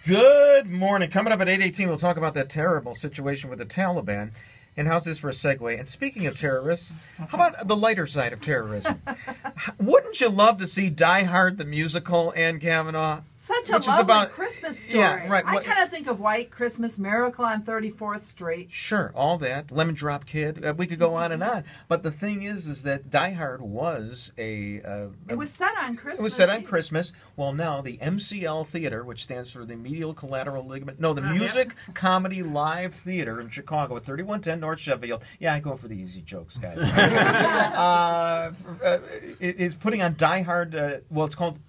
Good morning. Coming up at 8:18, we'll talk about that terrible situation with the Taliban. And how's this for a segue? And speaking of terrorists, how about the lighter side of terrorism? Wouldn't you love to see Die Hard the musical, Ann Kavanagh? Such a lovely Christmas story. Yeah, right. I kind of think of White Christmas, Miracle on 34th Street. Sure, all that. Lemon Drop Kid. We could go on and on. But the thing is that Die Hard was it was set on Christmas. It was set on Christmas. Well, now the MCL Theatre, which stands for the Medial Collateral Ligament. No, the Music Comedy Live Theatre in Chicago at 3110 North Sheffield. Yeah, I go for the easy jokes, guys. Is putting on Die Hard. Well, it's called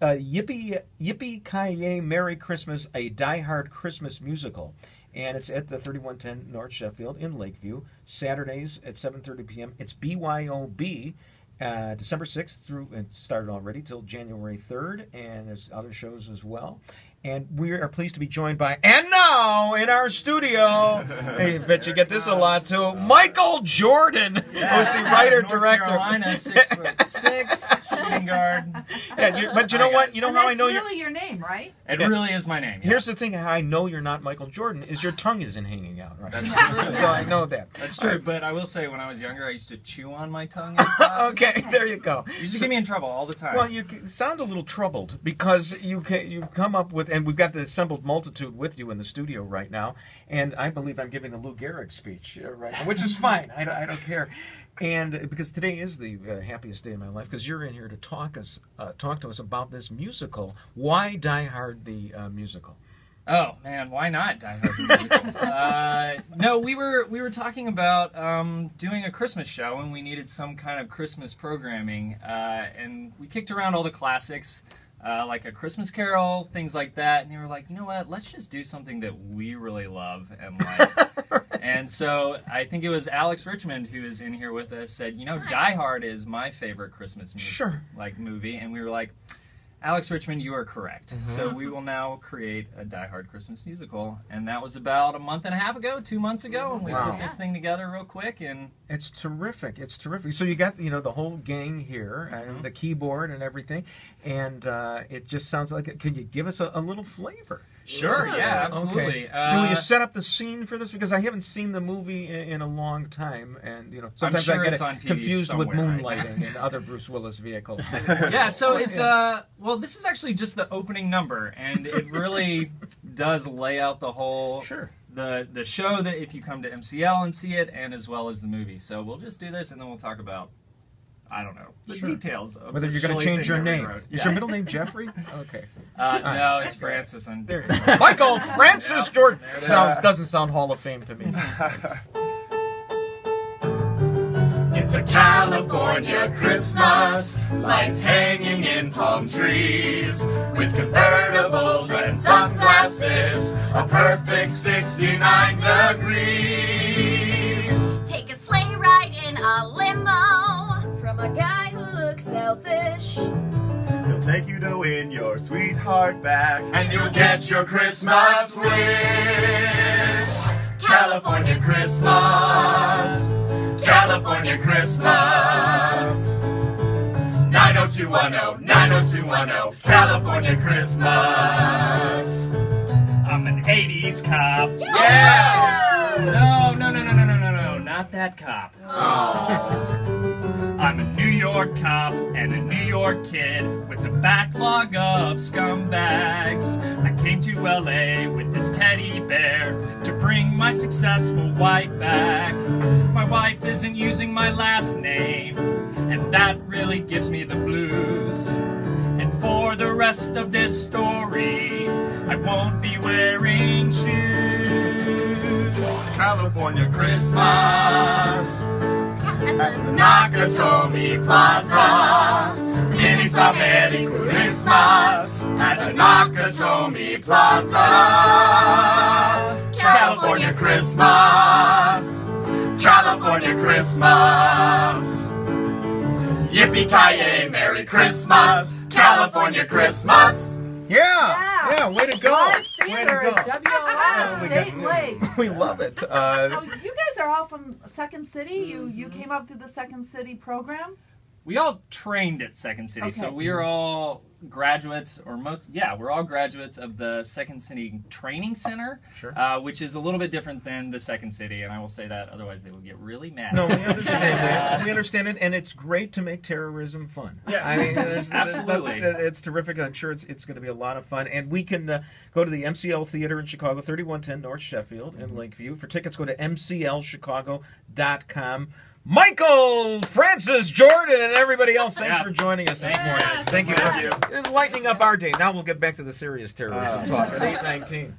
Yippee Ki-Yay, Merry Christmas, a Die Hard Christmas musical. And it's at the 3110 North Sheffield in Lakeview, Saturdays at 7:30 p.m. It's BYOB, December 6th through, it started already, till January 3rd, and there's other shows as well. And we are pleased to be joined by, and now in our studio, I bet you get this a lot too, Michael Jordan, yes, who's the writer-director. North Carolina, 6'6", shooting guard. Yeah, but you know what? You know how I know that's really your name, right? It really is my name. Yeah. Here's the thing: how I know you're not Michael Jordan is your tongue isn't hanging out, right? That's true. So I know that. That's true. But I will say, when I was younger, I used to chew on my tongue in class. Okay, there you go. You used to get me in trouble all the time. Well, you sound a little troubled because you've come up with, and we've got the assembled multitude with you in the studio right now, and I believe I'm giving the Lou Gehrig speech right now, which is fine. I don't care. And because today is the happiest day of my life, because you're in here to talk to us about this musical. Why Die Hard the musical? Oh man, why not Die Hard the musical? No, we were talking about doing a Christmas show, and we needed some kind of Christmas programming, and we kicked around all the classics. Like A Christmas Carol, things like that, and they were like, you know what, let's just do something that we really love and like. And so I think it was Alex Richmond, who is in here with us, said, you know, Die Hard is my favorite Christmas movie, and we were like, Alex Richmond, you are correct. So we will now create a Die Hard Christmas musical, and that was about a month and a half ago, 2 months ago, and we put this thing together real quick, and it's terrific. It's terrific. So you got the whole gang here, and the keyboard and everything, and it just sounds like. Can you give us a little flavor? Sure, yeah, absolutely. Okay. Will you set up the scene for this? Because I haven't seen the movie in a long time, and sometimes I get it confused with Moonlighting and other Bruce Willis vehicles. Yeah, so if well, this is actually just the opening number, and it really does lay out the whole the show that if you come to MCL and see it, and as well as the movie. So we'll just do this, and then we'll talk about. I don't know the details of whether you're going to change your name. Is your middle name Jeffrey? Okay. No, it's Francis. And there you go. Michael Francis Jordan doesn't sound Hall of Fame to me. It's a California Christmas, lights hanging in palm trees, with convertibles and sunglasses, a perfect 69 degrees. Take a sleigh ride in a limo. From a guy who looks selfish. He'll take you to win your sweetheart back, and you'll get your Christmas wish. California Christmas, California Christmas. 90210, 90210, California Christmas. I'm an 80s cop. Yeah! No, not that cop. Oh. I'm a New York cop and a New York kid with a backlog of scumbags. I came to LA with this teddy bear to bring my successful wife back. My wife isn't using my last name, and that really gives me the blues. And for the rest of this story, I won't be wearing shoes. California Christmas at the Nakatomi Plaza. Minisa Merry Christmas at the Nakatomi Plaza. California Christmas, California Christmas. Yippee Ki-Yay, Merry Christmas, California Christmas. Yeah, way to go. Theatre at WLS State Lake. We love it. So you guys are all from Second City? You came up through the Second City program? We all trained at Second City, so we are all graduates, or we're all graduates of the Second City Training Center, which is a little bit different than the Second City, and I will say that, otherwise they will get really mad. No, we understand that. We understand it, and it's great to make terrorism fun. Yes. I mean, absolutely. It's terrific. I'm sure it's going to be a lot of fun, and we can go to the MCL Theatre in Chicago, 3110 North Sheffield in Lakeview. For tickets, go to mclchicago.com. Michael, Francis, Jordan, and everybody else, thanks for joining us this morning. Thank you for lightening up our day. Now we'll get back to the serious terrorism talk at 8:19.